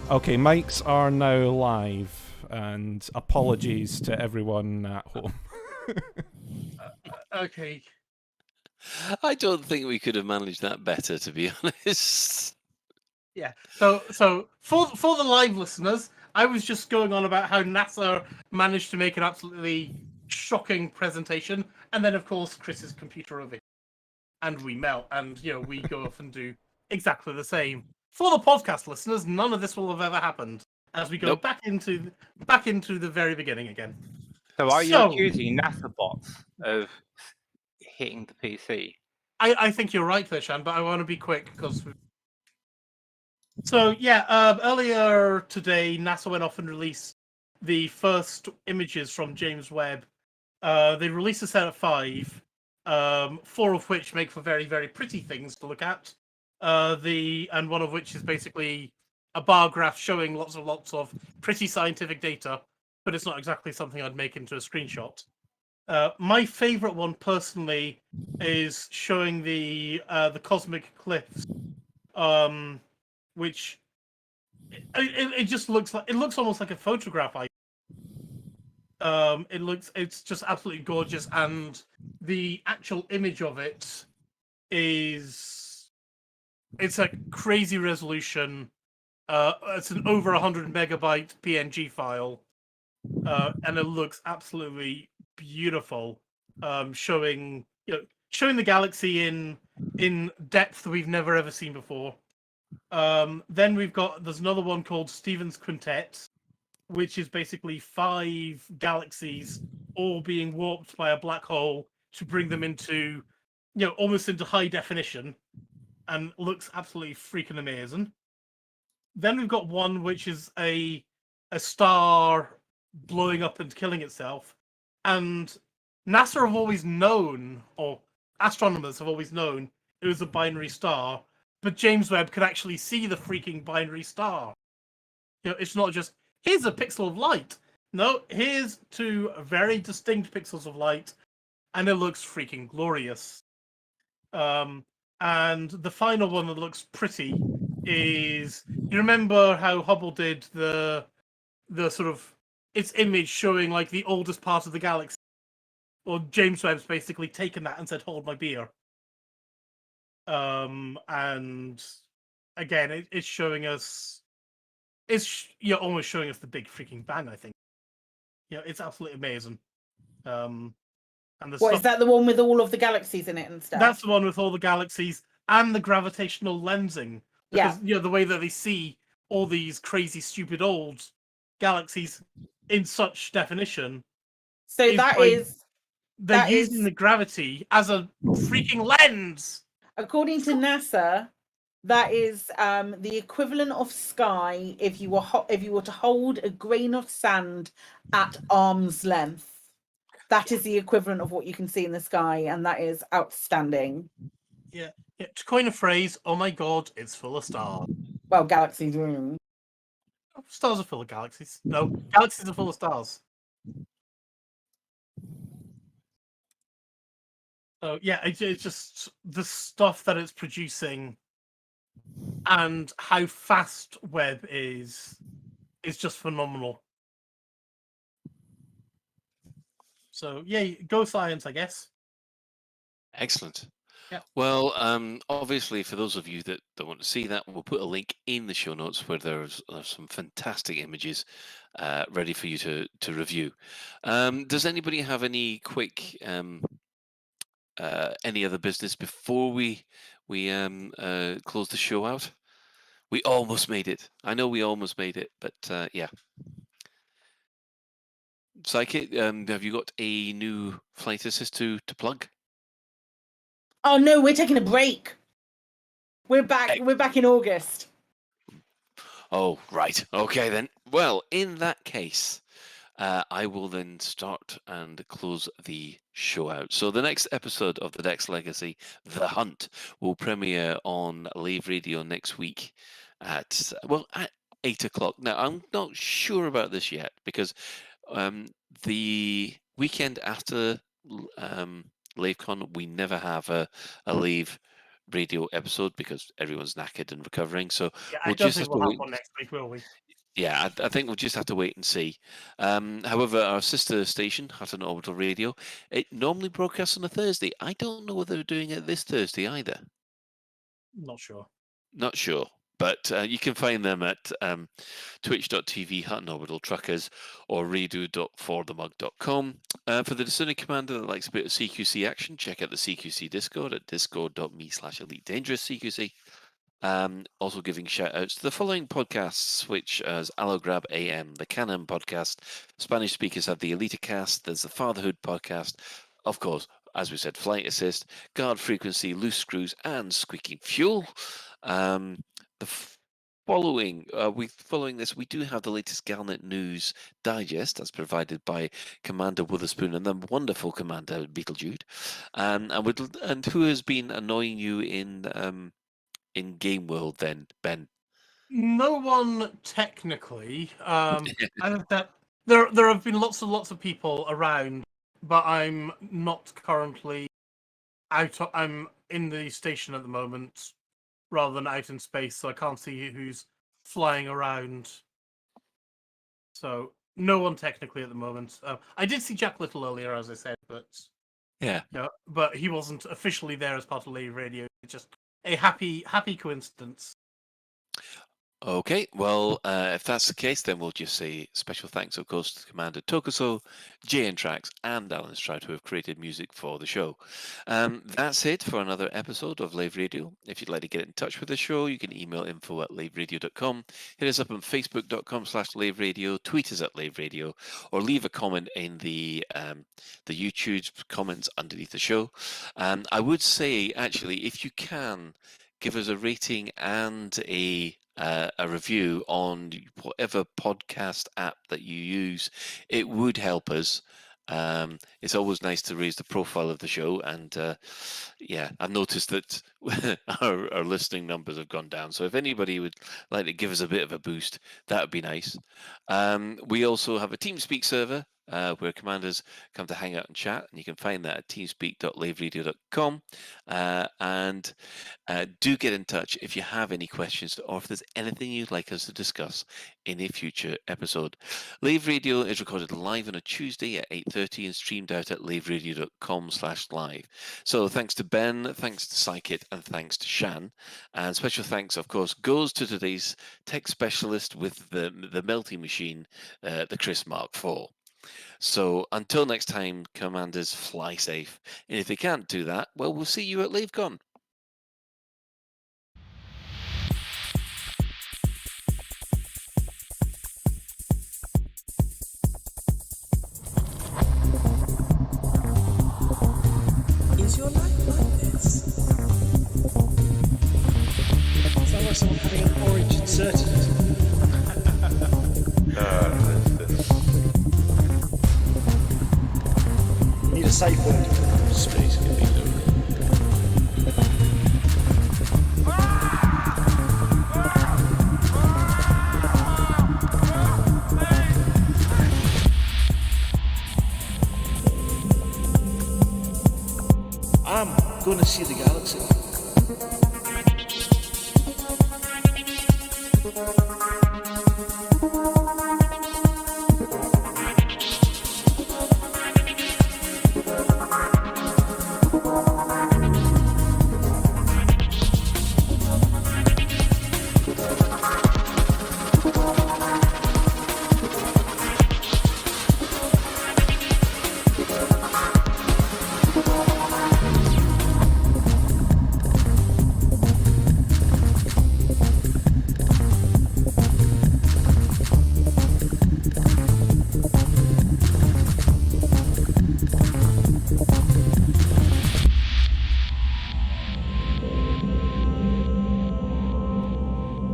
Okay, mics are now live, and apologies to everyone at home. Okay. I don't think we could have managed that better, to be honest. Yeah. So for the live listeners, I was just going on about how NASA managed to make an absolutely shocking presentation, and then of course Chris's computer over here, and we melt, and we go off and do exactly the same. For the podcast listeners, none of this will have ever happened as we go Nope. back into the very beginning again. So are you So- accusing NASA bots of hitting the PC? I think you're right there, Shan, but I want to be quick because. So yeah, earlier today, NASA went off and released the first images from James Webb. They released a set of 5, 4 of which make for very, very pretty things to look at. And one of which is basically a bar graph showing lots of pretty scientific data, but it's not exactly something I'd make into a screenshot. My favorite one personally is showing the cosmic cliffs, which it just looks almost like a photograph. It's just absolutely gorgeous, and the actual image of it's a crazy resolution. It's an over 100 megabyte PNG file, and it looks absolutely beautiful. Showing the galaxy in depth we've never ever seen before. Then there's another one called Stephen's Quintet, which is basically 5 galaxies all being warped by a black hole to bring them into, almost into high definition, and looks absolutely freaking amazing. Then we've got one which is a star blowing up and killing itself, and NASA have always known, or astronomers have always known, it was a binary star, but James Webb could actually see the freaking binary star. It's not just, here's a pixel of light. No, here's 2 very distinct pixels of light, and it looks freaking glorious. And the final one that looks pretty is, you remember how Hubble did the sort of its image showing like the oldest part of the galaxy? Well, James Webb's basically taken that and said, "Hold my beer." And again, it's showing us. It's almost showing us the Big Freaking Bang. I think. It's absolutely amazing. And is that the one with all of the galaxies in it and stuff? That's the one with all the galaxies and the gravitational lensing. Because the way that they see all these crazy, stupid old galaxies in such definition. So they're using the gravity as a freaking lens. According to NASA, that is the equivalent of sky if you were to hold a grain of sand at arm's length. That is the equivalent of what you can see in the sky, and that is outstanding. Yeah. To coin a phrase, oh my god, it's full of stars. Well, galaxies. Stars are full of galaxies. No, galaxies are full of stars. So yeah, it's just the stuff that it's producing and how fast Webb is just phenomenal. So yeah, go science, I guess. Excellent. Yeah. Well, obviously, for those of you that want to see that, we'll put a link in the show notes where there's some fantastic images ready for you to review. Does anybody have any quick any other business before we close the show out? We almost made it. I know we almost made it, but yeah. Psychic, have you got a new flight assist to plug? Oh no, we're taking a break. We're back. We're back in August. Oh, right. Okay then. Well, in that case, I will then start and close the show out. So the next episode of The Dex Legacy, The Hunt, will premiere on Lave Radio next week at 8 o'clock. Now, I'm not sure about this yet because the weekend after LaveCon, we never have a Lave radio episode because everyone's knackered and recovering. So Yeah, we'll I don't just think have to we'll wait. have one next week, will we? Yeah, I think we'll just have to wait and see. However, our sister station, Hutton Orbital Radio, it normally broadcasts on a Thursday. I don't know whether they're doing it this Thursday either. Not sure. Not sure. But you can find them at twitch.tv Hutton Orbital Truckers or redo.forthemug.com. For the discerning commander that likes a bit of CQC action, check out the CQC Discord at discord.me/Elite Dangerous CQC. Also giving shout outs to the following podcasts, which as Allograb AM, the Canon podcast, Spanish speakers have the Elite Cast, there's the Fatherhood podcast, of course, as we said, Flight Assist, Guard Frequency, Loose Screws, and Squeaking Fuel. Following this, we do have the latest Galnet news digest that's provided by Commander Witherspoon and the wonderful Commander Beetlejude, and who has been annoying you in Game World then, Ben? No one technically. I think that there have been lots of people around, but I'm not currently out. I'm in the station at the moment, rather than out in space, so I can't see who's flying around. So no one technically at the moment. I did see Jack Little earlier, as I said, but Yeah. but he wasn't officially there as part of Lave Radio. It's just a happy coincidence. Okay, well, if that's the case, then we'll just say special thanks, of course, to Commander Tokuso, JN Trax, and Alan Stroud, who have created music for the show. That's it for another episode of Lave Radio. If you'd like to get in touch with the show, you can email info@laveradio.com, hit us up on facebook.com/laveradio, tweet us at Lave Radio, or leave a comment in the YouTube comments underneath the show. I would say, actually, if you can, give us a rating and a review on whatever podcast app that you use. It would help us. It's always nice to raise the profile of the show, and yeah, I've noticed that our listening numbers have gone down. So if anybody would like to give us a bit of a boost, that would be nice. We also have a TeamSpeak server where commanders come to hang out and chat, and you can find that at teamspeak.laveradio.com. And do get in touch if you have any questions or if there's anything you'd like us to discuss in a future episode. Lave Radio is recorded live on a Tuesday at 8:30 and streamed out at laveradio.com/live. So thanks to Ben, thanks to Psychit, and thanks to Shan. And special thanks, of course, goes to today's tech specialist with the melting machine, the Chris Mark IV. So until next time, commanders, fly safe. And if they can't do that, well, we'll see you at LaveCon. Is your life like this? Sounds like someone having an orange inserted. Need a safe word. Space can be loaded. I'm gonna see the galaxy.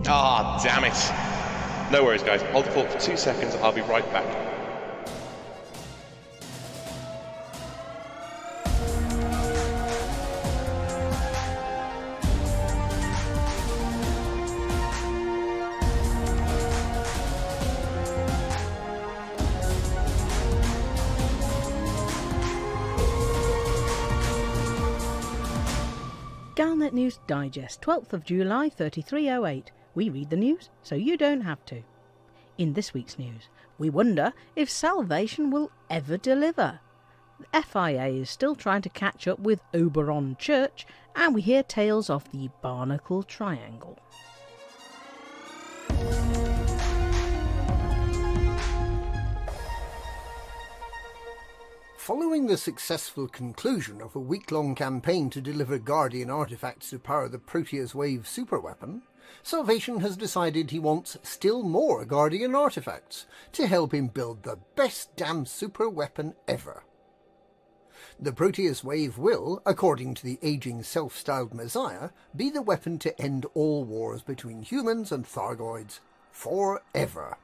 Ah, damn it. No worries, guys. Hold the fort for 2 seconds. I'll be right back. Galnet News Digest, 12th of July 3308. We read the news so you don't have to. In this week's news, we wonder if Salvation will ever deliver. The FIA is still trying to catch up with Oberon Church, and we hear tales of the Barnacle Triangle. Following the successful conclusion of a week-long campaign to deliver Guardian artifacts to power the Proteus Wave superweapon, Salvation has decided he wants still more Guardian artifacts to help him build the best damn superweapon ever. The Proteus Wave will, according to the aging self-styled Messiah, be the weapon to end all wars between humans and Thargoids forever.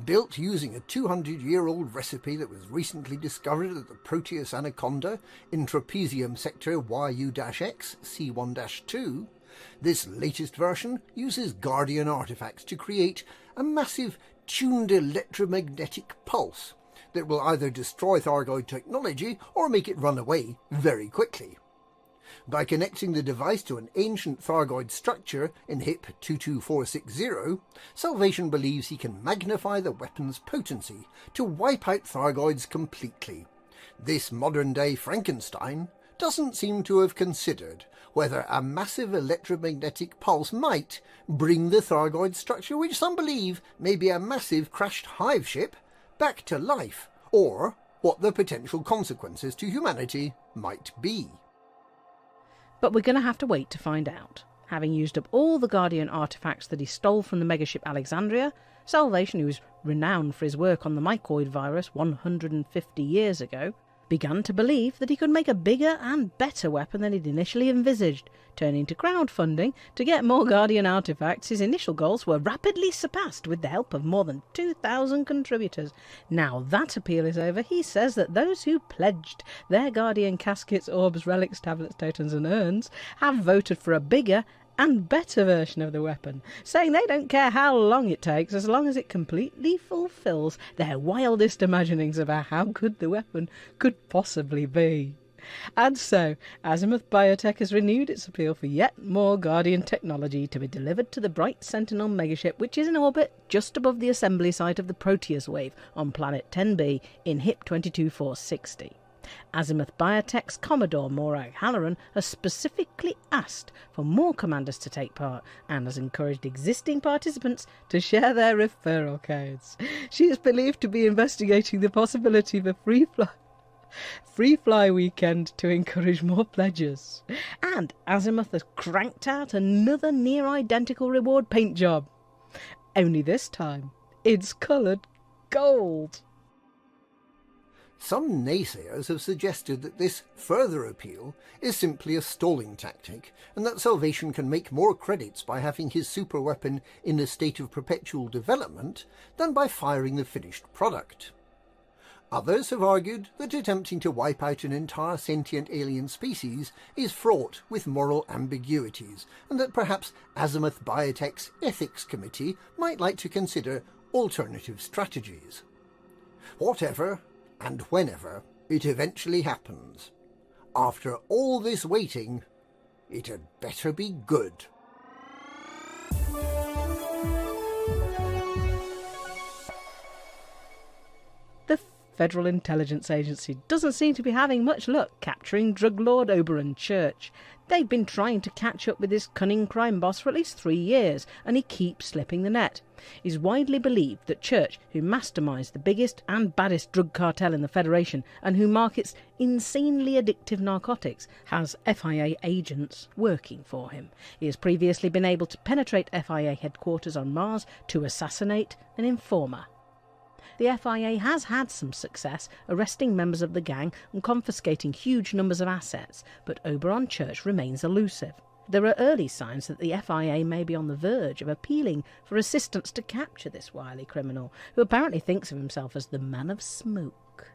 Built using a 200-year-old recipe that was recently discovered at the Proteus Anaconda in Trapezium Sector YU-X C1-2, this latest version uses Guardian artifacts to create a massive tuned electromagnetic pulse that will either destroy Thargoid technology or make it run away very quickly. By connecting the device to an ancient Thargoid structure in HIP 22460, Salvation believes he can magnify the weapon's potency to wipe out Thargoids completely. This modern-day Frankenstein doesn't seem to have considered whether a massive electromagnetic pulse might bring the Thargoid structure, which some believe may be a massive crashed hive ship, back to life, or what the potential consequences to humanity might be. But we're going to have to wait to find out. Having used up all the Guardian artifacts that he stole from the megaship Alexandria, Salvation, who is renowned for his work on the mycoid virus 150 years ago, began to believe that he could make a bigger and better weapon than he'd initially envisaged. Turning to crowdfunding to get more Guardian artifacts, his initial goals were rapidly surpassed with the help of more than 2,000 contributors. Now that appeal is over, he says that those who pledged their Guardian caskets, orbs, relics, tablets, totems and urns have voted for a bigger and better version of the weapon, saying they don't care how long it takes as long as it completely fulfills their wildest imaginings about how good the weapon could possibly be. And so, Azimuth Biotech has renewed its appeal for yet more Guardian technology to be delivered to the Bright Sentinel megaship, which is in orbit just above the assembly site of the Proteus Wave on planet 10b in HIP 22460. Azimuth Biotech's Commodore Morag Halloran has specifically asked for more commanders to take part and has encouraged existing participants to share their referral codes. She is believed to be investigating the possibility of a free fly weekend to encourage more pledges. And Azimuth has cranked out another near-identical reward paint job. Only this time, it's coloured gold. Some naysayers have suggested that this further appeal is simply a stalling tactic, and that Salvation can make more credits by having his superweapon in a state of perpetual development than by firing the finished product. Others have argued that attempting to wipe out an entire sentient alien species is fraught with moral ambiguities, and that perhaps Azimuth Biotech's Ethics Committee might like to consider alternative strategies. Whatever and whenever it eventually happens, after all this waiting, it had better be good. The Federal Intelligence Agency doesn't seem to be having much luck capturing drug lord Oberon Church. They've been trying to catch up with this cunning crime boss for at least 3 years, and he keeps slipping the net. It's widely believed that Church, who masterminds the biggest and baddest drug cartel in the Federation and who markets insanely addictive narcotics, has FIA agents working for him. He has previously been able to penetrate FIA headquarters on Mars to assassinate an informer. The FIA has had some success arresting members of the gang and confiscating huge numbers of assets, but Oberon Church remains elusive. There are early signs that the FIA may be on the verge of appealing for assistance to capture this wily criminal, who apparently thinks of himself as the Man of Smoke.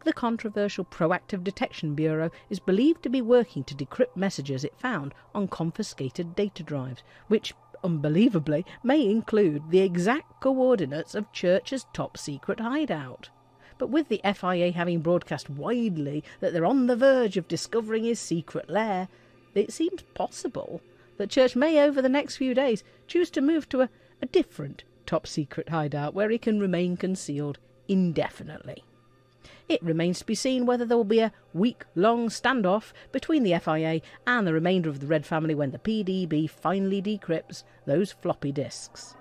The controversial Proactive Detection Bureau is believed to be working to decrypt messages it found on confiscated data drives, which unbelievably may include the exact coordinates of Church's top-secret hideout. But with the FIA having broadcast widely that they're on the verge of discovering his secret lair, it seems possible that Church may, over the next few days, choose to move to a different top-secret hideout where he can remain concealed indefinitely. It remains to be seen whether there will be a week-long standoff between the FIA and the remainder of the Red family when the PDB finally decrypts those floppy disks.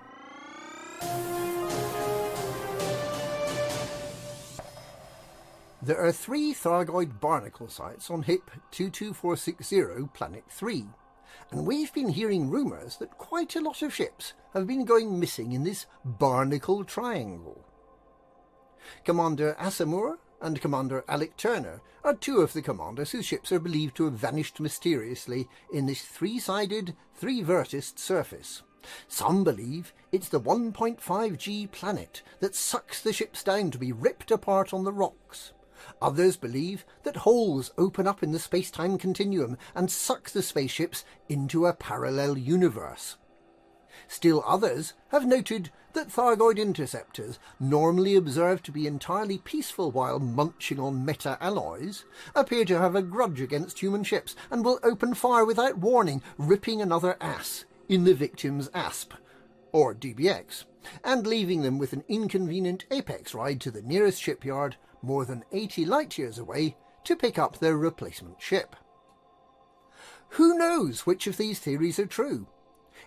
There are 3 Thargoid barnacle sites on HIP 22460 Planet 3, and we've been hearing rumours that quite a lot of ships have been going missing in this barnacle triangle. Commander Asimur and Commander Alec Turner are 2 of the commanders whose ships are believed to have vanished mysteriously in this 3-sided, 3-verticed surface. Some believe it's the 1.5G planet that sucks the ships down to be ripped apart on the rocks. Others believe that holes open up in the space-time continuum and suck the spaceships into a parallel universe. Still others have noted that Thargoid interceptors, normally observed to be entirely peaceful while munching on meta-alloys, appear to have a grudge against human ships and will open fire without warning, ripping another ass in the victim's ASP, or DBX, and leaving them with an inconvenient apex ride to the nearest shipyard more than 80 light-years away to pick up their replacement ship. Who knows which of these theories are true?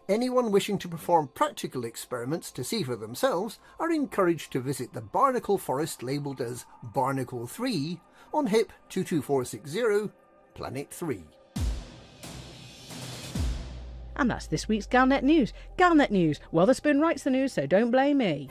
Anyone wishing to perform practical experiments to see for themselves are encouraged to visit the barnacle forest labelled as Barnacle 3 on HIP 22460, Planet 3. And that's this week's Galnet News. Galnet News. Well, the Spoon writes the news, so don't blame me.